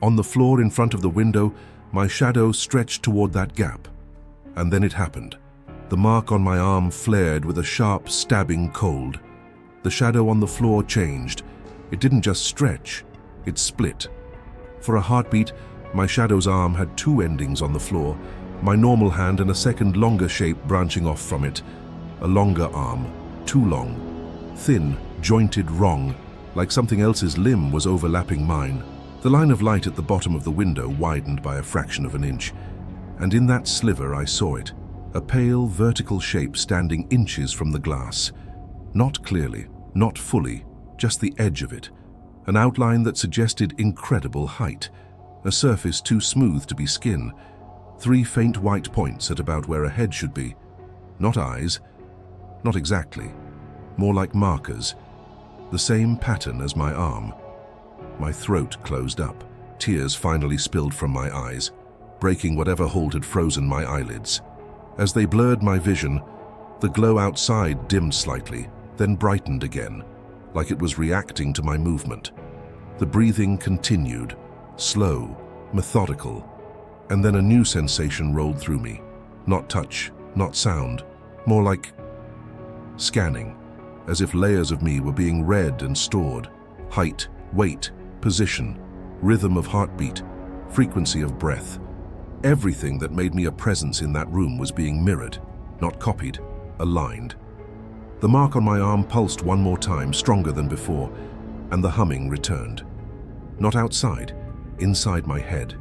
On the floor in front of the window, my shadow stretched toward that gap. And then it happened. The mark on my arm flared with a sharp, stabbing cold. The shadow on the floor changed. It didn't just stretch, it split. For a heartbeat, my shadow's arm had two endings on the floor, my normal hand and a second longer shape branching off from it. A longer arm, too long, thin, jointed wrong, like something else's limb was overlapping mine. The line of light at the bottom of the window widened by a fraction of an inch, and in that sliver I saw it, a pale, vertical shape standing inches from the glass. Not clearly, not fully, just the edge of it, an outline that suggested incredible height, a surface too smooth to be skin, three faint white points at about where a head should be. Not eyes, not exactly, more like markers, the same pattern as my arm. My throat closed up, tears finally spilled from my eyes, breaking whatever hold had frozen my eyelids. As they blurred my vision, the glow outside dimmed slightly, then brightened again, like it was reacting to my movement. The breathing continued, slow, methodical, and then a new sensation rolled through me. Not touch, not sound, more like scanning, as if layers of me were being read and stored. Height, weight, position, rhythm of heartbeat, frequency of breath. Everything that made me a presence in that room was being mirrored, not copied, aligned. The mark on my arm pulsed one more time, stronger than before, and the humming returned. Not outside, inside my head.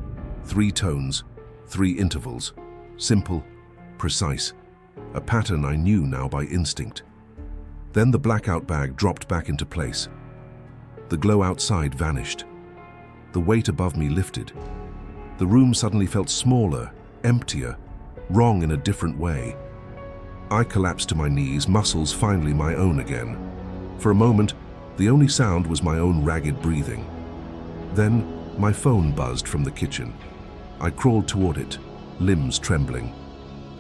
3 tones, 3 intervals, simple, precise, a pattern I knew now by instinct. Then the blackout bag dropped back into place. The glow outside vanished. The weight above me lifted. The room suddenly felt smaller, emptier, wrong in a different way. I collapsed to my knees, muscles finally my own again. For a moment, the only sound was my own ragged breathing. Then, my phone buzzed from the kitchen. I crawled toward it, limbs trembling.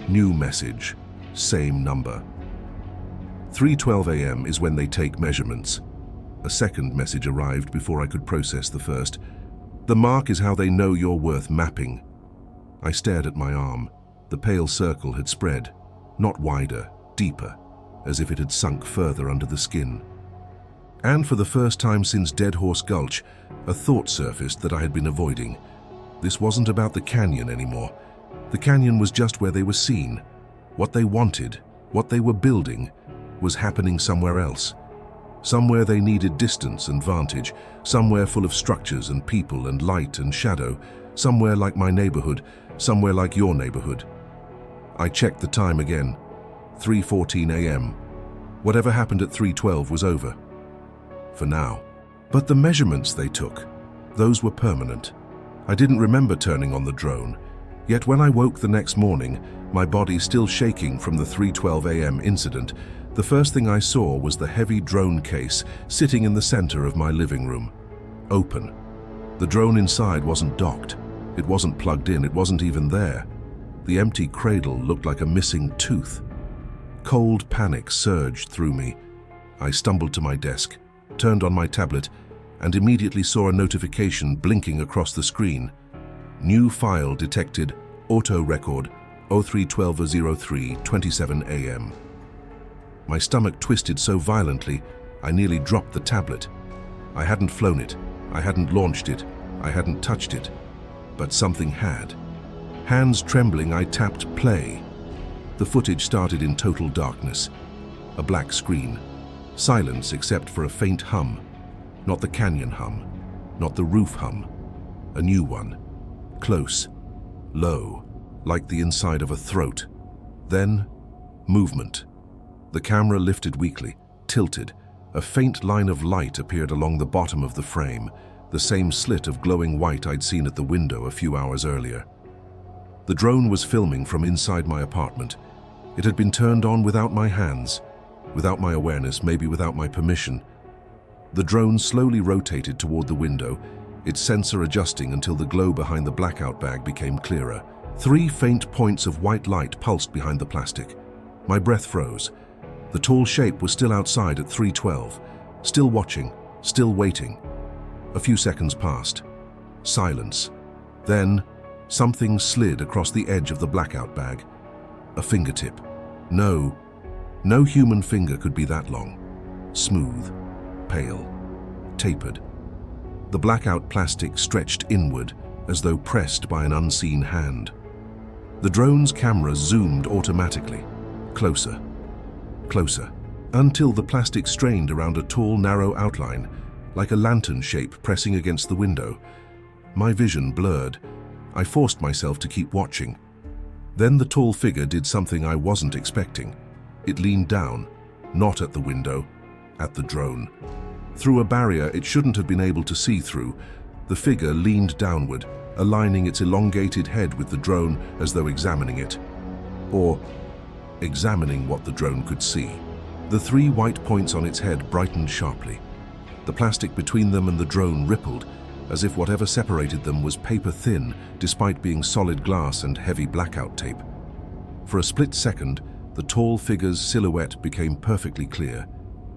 New message, same number. 3:12 a.m. is when they take measurements. A second message arrived before I could process the first. The mark is how they know you're worth mapping. I stared at my arm. The pale circle had spread, not wider, deeper, as if it had sunk further under the skin. And for the first time since Dead Horse Gulch, a thought surfaced that I had been avoiding. This wasn't about the canyon anymore. The canyon was just where they were seen. What they wanted, what they were building, was happening somewhere else. Somewhere they needed distance and vantage, somewhere full of structures and people and light and shadow, somewhere like my neighborhood, somewhere like your neighborhood. I checked the time again. 3:14 a.m. Whatever happened at 3:12 was over. For now. But the measurements they took, those were permanent. I didn't remember turning on the drone, yet when I woke the next morning, my body still shaking from the 3:12 a.m. incident, the first thing I saw was the heavy drone case sitting in the center of my living room. Open. The drone inside wasn't docked. It wasn't plugged in. It wasn't even there. The empty cradle looked like a missing tooth. Cold panic surged through me. I stumbled to my desk, turned on my tablet, and immediately saw a notification blinking across the screen. New file detected, auto record, 03/12/03, 27 a.m. My stomach twisted so violently, I nearly dropped the tablet. I hadn't flown it, I hadn't launched it, I hadn't touched it, but something had. Hands trembling, I tapped play. The footage started in total darkness. A black screen. Silence except for a faint hum. Not the canyon hum, not the roof hum. A new one. Close. Low. Like the inside of a throat. Then, movement. The camera lifted weakly, tilted. A faint line of light appeared along the bottom of the frame, the same slit of glowing white I'd seen at the window a few hours earlier. The drone was filming from inside my apartment. It had been turned on without my hands, without my awareness, maybe without my permission. The drone slowly rotated toward the window, its sensor adjusting until the glow behind the blackout bag became clearer. 3 faint points of white light pulsed behind the plastic. My breath froze. The tall shape was still outside at 3:12, still watching, still waiting. A few seconds passed. Silence. Then, something slid across the edge of the blackout bag. A fingertip. No human finger could be that long. Smooth, pale, tapered. The blackout plastic stretched inward, as though pressed by an unseen hand. The drone's camera zoomed automatically, closer, closer, until the plastic strained around a tall, narrow outline, like a lantern shape pressing against the window. My vision blurred. I forced myself to keep watching. Then the tall figure did something I wasn't expecting. It leaned down, not at the window, at the drone. Through a barrier it shouldn't have been able to see through, the figure leaned downward, aligning its elongated head with the drone as though examining it. Or examining what the drone could see. The 3 white points on its head brightened sharply. The plastic between them and the drone rippled, as if whatever separated them was paper-thin, despite being solid glass and heavy blackout tape. For a split second, the tall figure's silhouette became perfectly clear.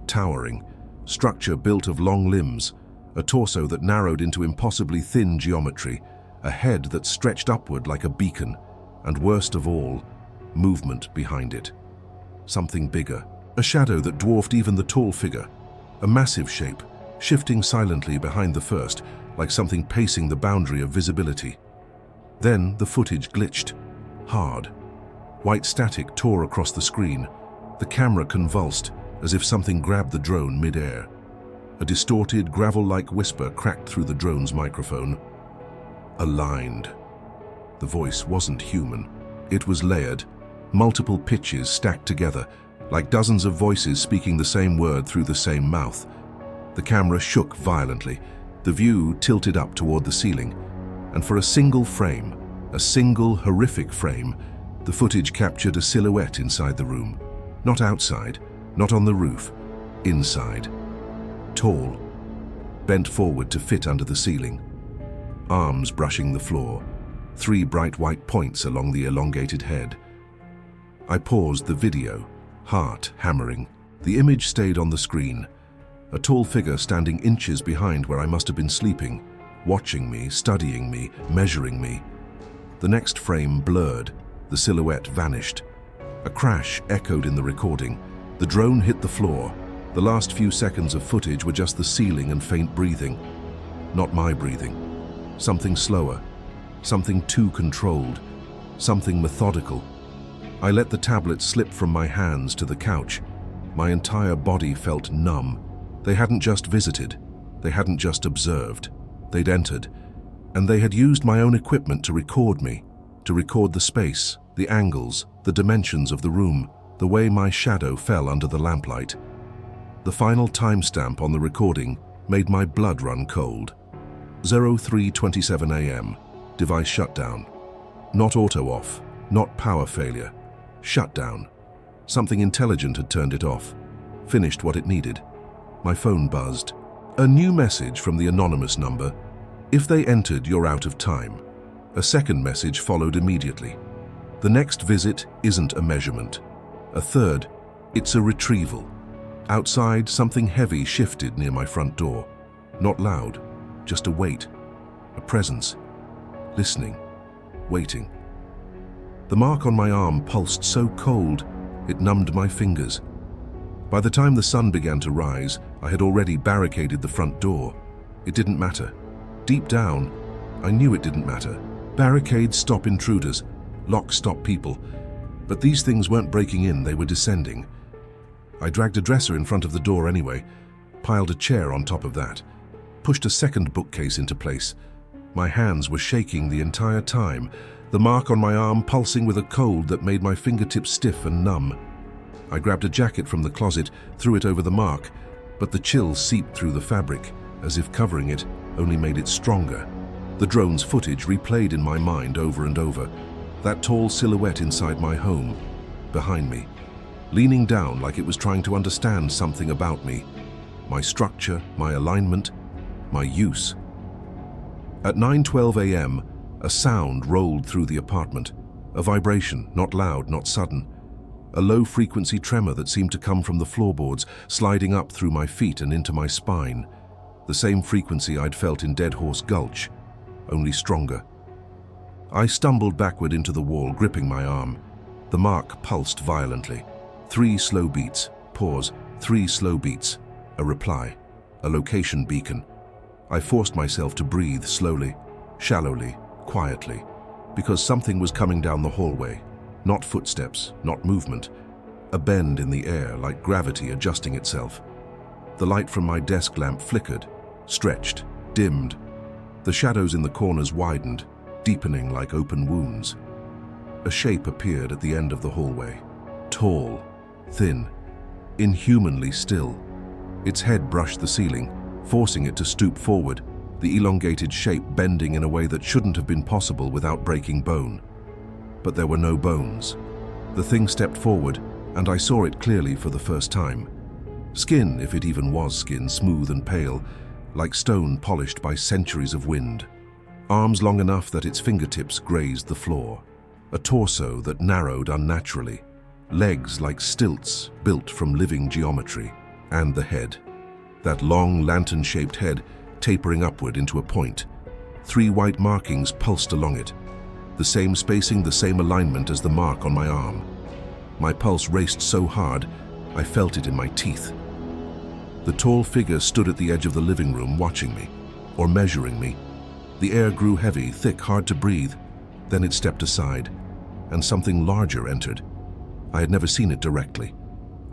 Towering, structure built of long limbs, a torso that narrowed into impossibly thin geometry, a head that stretched upward like a beacon, and worst of all, movement behind it. Something bigger, a shadow that dwarfed even the tall figure, a massive shape, shifting silently behind the first, like something pacing the boundary of visibility. Then the footage glitched, hard. White static tore across the screen. The camera convulsed, as if something grabbed the drone mid-air. A distorted, gravel-like whisper cracked through the drone's microphone. Aligned. The voice wasn't human. It was layered, multiple pitches stacked together, like dozens of voices speaking the same word through the same mouth. The camera shook violently, the view tilted up toward the ceiling, and for a single frame, a single horrific frame, the footage captured a silhouette inside the room. Not outside, not on the roof, inside. Tall, bent forward to fit under the ceiling. Arms brushing the floor, 3 bright white points along the elongated head. I paused the video, heart hammering. The image stayed on the screen. A tall figure standing inches behind where I must have been sleeping, watching me, studying me, measuring me. The next frame blurred, the silhouette vanished. A crash echoed in the recording. The drone hit the floor. The last few seconds of footage were just the ceiling and faint breathing. Not my breathing. Something slower, something too controlled, something methodical. I let the tablet slip from my hands to the couch. My entire body felt numb. They hadn't just visited, they hadn't just observed. They'd entered, and they had used my own equipment to record me, to record the space, the angles, the dimensions of the room, the way my shadow fell under the lamplight. The final timestamp on the recording made my blood run cold. 03:27 a.m. Device shut down. Not auto off, not power failure. Shut down. Something intelligent had turned it off. Finished what it needed. My phone buzzed. A new message from the anonymous number. If they entered, you're out of time. A second message followed immediately. The next visit isn't a measurement. A third, it's a retrieval. Outside, something heavy shifted near my front door. Not loud, just a weight, a presence. Listening, waiting. The mark on my arm pulsed so cold, it numbed my fingers. By the time the sun began to rise, I had already barricaded the front door. It didn't matter. Deep down, I knew it didn't matter. Barricades stop intruders, locks stop people. But these things weren't breaking in, they were descending. I dragged a dresser in front of the door anyway, piled a chair on top of that, pushed a second bookcase into place. My hands were shaking the entire time, the mark on my arm pulsing with a cold that made my fingertips stiff and numb. I grabbed a jacket from the closet, threw it over the mark, but the chill seeped through the fabric, as if covering it only made it stronger. The drone's footage replayed in my mind over and over. That tall silhouette inside my home, behind me, leaning down like it was trying to understand something about me. My structure, my alignment, my use. At 9:12 a.m., a sound rolled through the apartment. A vibration, not loud, not sudden. A low-frequency tremor that seemed to come from the floorboards, sliding up through my feet and into my spine. The same frequency I'd felt in Dead Horse Gulch, only stronger. I stumbled backward into the wall, gripping my arm. The mark pulsed violently. 3 slow beats, pause, 3 slow beats. A reply, a location beacon. I forced myself to breathe slowly, shallowly, quietly, because something was coming down the hallway. Not footsteps, not movement. A bend in the air, like gravity adjusting itself. The light from my desk lamp flickered, stretched, dimmed. The shadows in the corners widened, deepening like open wounds. A shape appeared at the end of the hallway. Tall, thin, inhumanly still. Its head brushed the ceiling, forcing it to stoop forward, the elongated shape bending in a way that shouldn't have been possible without breaking bone. But there were no bones. The thing stepped forward, and I saw it clearly for the first time. Skin, if it even was skin, smooth and pale, like stone polished by centuries of wind. Arms long enough that its fingertips grazed the floor. A torso that narrowed unnaturally. Legs like stilts built from living geometry. And the head. That long, lantern-shaped head tapering upward into a point. 3 white markings pulsed along it. The same spacing, the same alignment as the mark on my arm. My pulse raced so hard, I felt it in my teeth. The tall figure stood at the edge of the living room watching me, or measuring me. The air grew heavy, thick, hard to breathe. Then it stepped aside, and something larger entered. I had never seen it directly.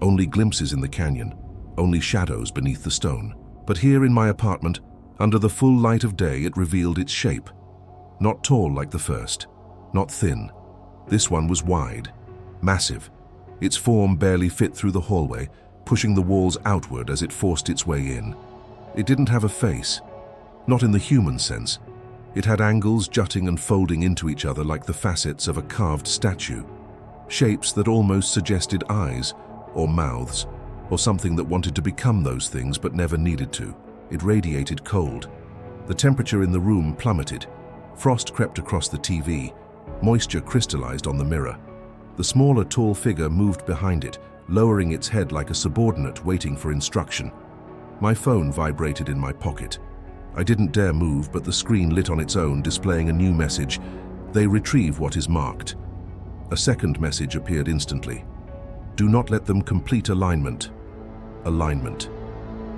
Only glimpses in the canyon, only shadows beneath the stone. But here in my apartment, under the full light of day, it revealed its shape. Not tall like the first, not thin. This one was wide, massive. Its form barely fit through the hallway, pushing the walls outward as it forced its way in. It didn't have a face, not in the human sense. It had angles jutting and folding into each other like the facets of a carved statue. Shapes that almost suggested eyes, or mouths, or something that wanted to become those things but never needed to. It radiated cold. The temperature in the room plummeted. Frost crept across the TV. Moisture crystallized on the mirror. The smaller, tall figure moved behind it, lowering its head like a subordinate waiting for instruction. My phone vibrated in my pocket. I didn't dare move, but the screen lit on its own, displaying a new message. They retrieve what is marked. A second message appeared instantly. Do not let them complete alignment. Alignment.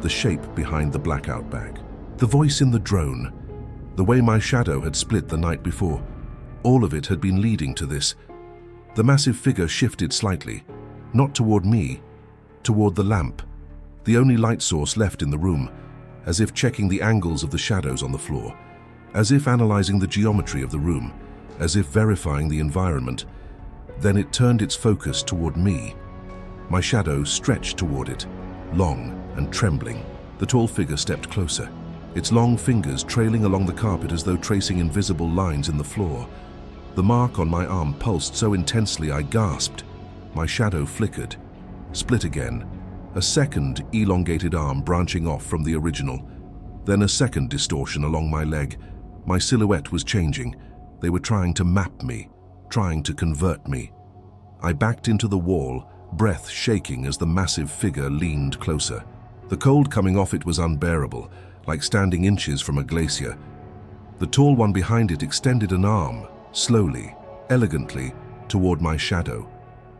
The shape behind the blackout bag. The voice in the drone. The way my shadow had split the night before. All of it had been leading to this. The massive figure shifted slightly, not toward me, toward the lamp, the only light source left in the room, as if checking the angles of the shadows on the floor, as if analyzing the geometry of the room, as if verifying the environment. Then it turned its focus toward me. My shadow stretched toward it, long and trembling. The tall figure stepped closer. its long fingers trailing along the carpet as though tracing invisible lines in the floor. The mark on my arm pulsed so intensely I gasped. My shadow flickered, split again, a second elongated arm branching off from the original, then a second distortion along my leg. My silhouette was changing. They were trying to map me, trying to convert me. I backed into the wall, breath shaking as the massive figure leaned closer. The cold coming off it was unbearable, like standing inches from a glacier. The tall one behind it extended an arm, slowly, elegantly, toward my shadow.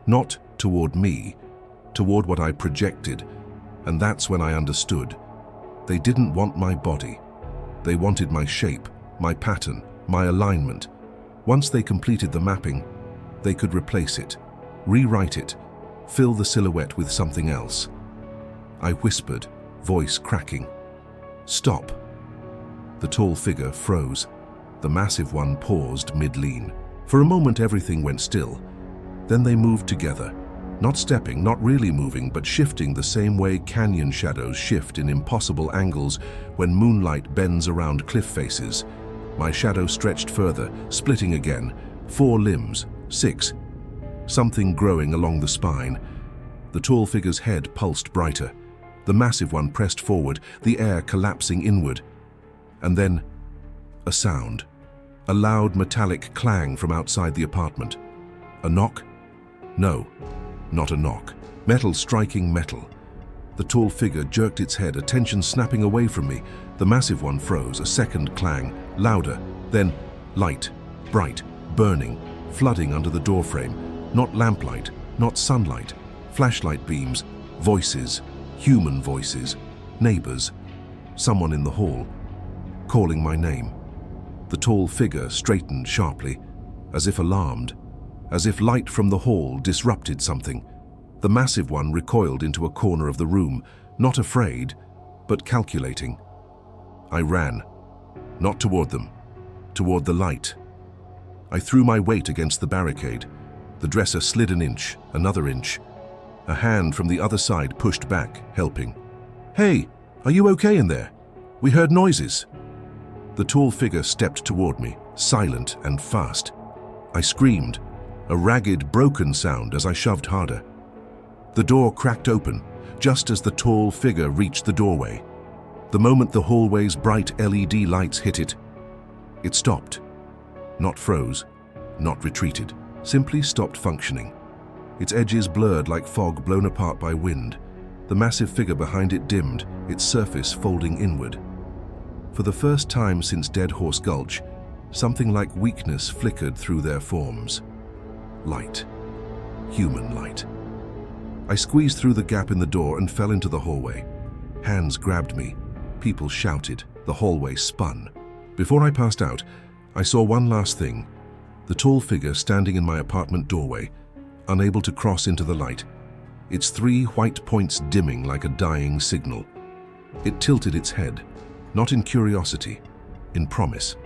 Not toward me, toward what I projected, and that's when I understood. They didn't want my body. They wanted my shape, my pattern, my alignment. Once they completed the mapping, they could replace it, rewrite it, fill the silhouette with something else. I whispered, voice cracking. "Stop." The tall figure froze. The massive one paused mid-lean. For a moment everything went still. Then they moved together, not stepping, not really moving, but shifting the same way canyon shadows shift in impossible angles when moonlight bends around cliff faces. My shadow stretched further, splitting again. 4 limbs, 6. Something growing along the spine. The tall figure's head pulsed brighter. The massive one pressed forward, the air collapsing inward. And then, a sound. A loud metallic clang from outside the apartment. A knock? No, not a knock. Metal striking metal. The tall figure jerked its head, attention snapping away from me. The massive one froze, a second clang, louder. Then, light, bright, burning, flooding under the doorframe. Not lamplight, not sunlight. Flashlight beams, voices, human voices, neighbors, someone in the hall, calling my name. The tall figure straightened sharply, as if alarmed, as if light from the hall disrupted something. The massive one recoiled into a corner of the room, not afraid, but calculating. I ran, not toward them, toward the light. I threw my weight against the barricade. The dresser slid an inch, another inch. A hand from the other side pushed back, helping. "Hey, are you okay in there? We heard noises." The tall figure stepped toward me, silent and fast. I screamed, a ragged, broken sound as I shoved harder. The door cracked open, just as the tall figure reached the doorway. The moment the hallway's bright LED lights hit it, it stopped. Not froze, not retreated, simply stopped functioning. Its edges blurred like fog blown apart by wind. The massive figure behind it dimmed, its surface folding inward. For the first time since Dead Horse Gulch, something like weakness flickered through their forms. Light. Human light. I squeezed through the gap in the door and fell into the hallway. Hands grabbed me. People shouted. The hallway spun. Before I passed out, I saw one last thing. The tall figure standing in my apartment doorway, unable to cross into the light, its 3 white points dimming like a dying signal. It tilted its head, not in curiosity, in promise.